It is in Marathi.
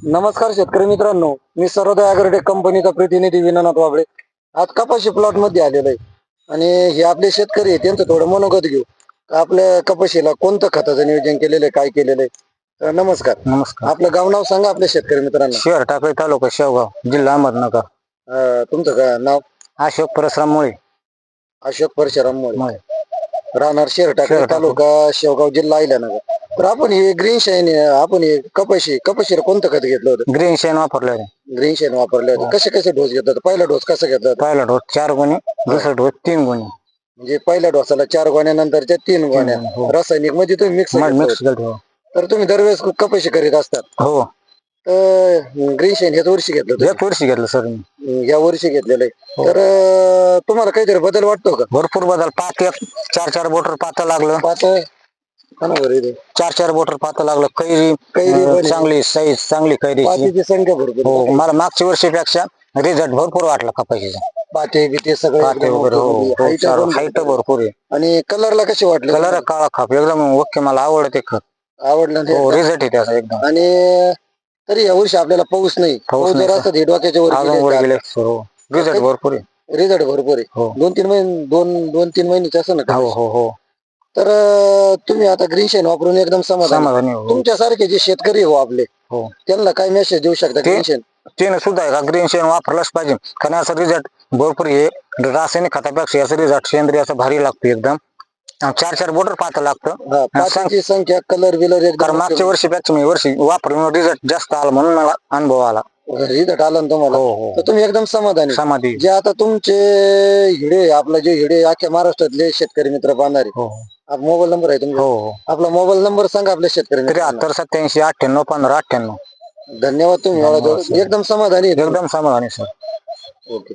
नमस्कार शेतकरी मित्रांनो, मी सर्वोदय ॲग्रोटेक कंपनीचा प्रतिनिधी विनानाथ वाबळे. आज कपाशी प्लॉट मध्ये आलेलो आहे आणि हे आपले शेतकरी आहे त्यांचं थोडं मनोगत घेऊ. आपल्या कपाशीला कोणतं खताचं नियोजन केलेलं आहे, काय केलेलं आहे. तर नमस्कार. नमस्कार. आपलं गाव नाव सांगा आपल्या शेतकरी मित्रांना. शहर टाकळी तालुका शेवगाव जिल्हा अहमदनगर. तुमचं काय नाव? अशोक परसराम मुळे. अशोक परशुराम मोळे, राहणार शहर टाकळी शहर टाकळी. तालुका शेवगाव जिल्हा अहिल्यानगर. तर आपण हे ग्रीन शाईन, आपण हे कपाशीला कोणतं खत घेतलं होतं? ग्रीन शेण वापरले. ग्रीन शाईन वापरले होते. कसे डोस घेतला होता? पहिला डोस कसा घेतला होता? पहिला डोस 4 गुणी, दुसरा डोस 3 गुणी. म्हणजे पहिल्या डोसाला 4 गोण्या, नंतरच्या 3 गोण्या. हो. रासायनिक मध्ये तुम्ही मिक्स मिक्स केलं. तर तुम्ही दरवेळेस कपाशी करीत असतात. हो, तर ग्रीन शाईन ह्याच वर्षी घेतलं होतं? एक वर्षी घेतलं सर मी. या वर्षी घेतलेलं आहे. तर तुम्हाला काहीतरी बदल वाटतो का? भरपूर बदल. 4 बोटर पाता लागलं. पातळ हा ना, बरं इथे 4 बोटर पाता लागलं. कैरी पण चांगली साईज, चांगली कैरीची. पातीची संख्या भरपूर. हो, मला मागच्या वर्षीपेक्षा रिझल्ट भरपूर वाटला कपाशीचा. पाते बिते सगळे पाते एकदम वगैरे. height हो, पण हाईट भरपूर आहे. आणि कलरला कसे वाटले? कलर काळा खाप एकदम ओके. मला आवडते खत. आवडलं ना हो, ते? रिझल्ट आहे त्याचा एकदम. आणि तरी या वर्षी आपल्याला पाऊस नाही. पाऊस पाऊस जर नाही. असत हे डोक्याच्या अजून वर वर गेले. हो, रिझल्ट भरपूर आहे. रिझल्ट भरपूर आहे. हो. 2-3 महिने, 2-3 महिन्याचे असं ना. हो हो हो, तर तुम्ही आता ग्रीन शाईन वापरून एकदम समाधानी हो. तुमच्यासारखे जे शेतकरी हो आपले, हो, त्यांना काय मेसेज देऊ शकता? ग्रीन शाईन त्याने सुद्धा आहे का ग्रीन शेण वापरलाच पाहिजे. कारण याचा रिझल्ट भरपूर आहे. रासायनिक खतापेक्षा याचा रिझल्ट सेंद्रियाचा भारी लागतो एकदम. 4 बोटर पाता लागतं. पातीची संख्या, कलर बिलर कारण मागच्या वर्षीपेक्षा मी वर्षी वापरून रिझल्ट जास्त आला म्हणून मला अनुभव आला. रिझल्ट आला ना तुम्हाला? हो हो, तर तुम्ही एकदम समाधानी. समाधी. जे आता तुमचे हिडे, आपला जे हिडे अख्ख्या महाराष्ट्रातले शेतकरी मित्र बांधणारे, हो मोबाईल नंबर आहे तुमचा? हो हो, आपला मोबाईल नंबर सांगा आपल्या शेतकरी मित्रांना. 73 87 98 15 98. धन्यवाद. तुम्ही एवढा धन्यवाद, एकदम समाधानी आहे. एकदम समाधानी सर. ओके.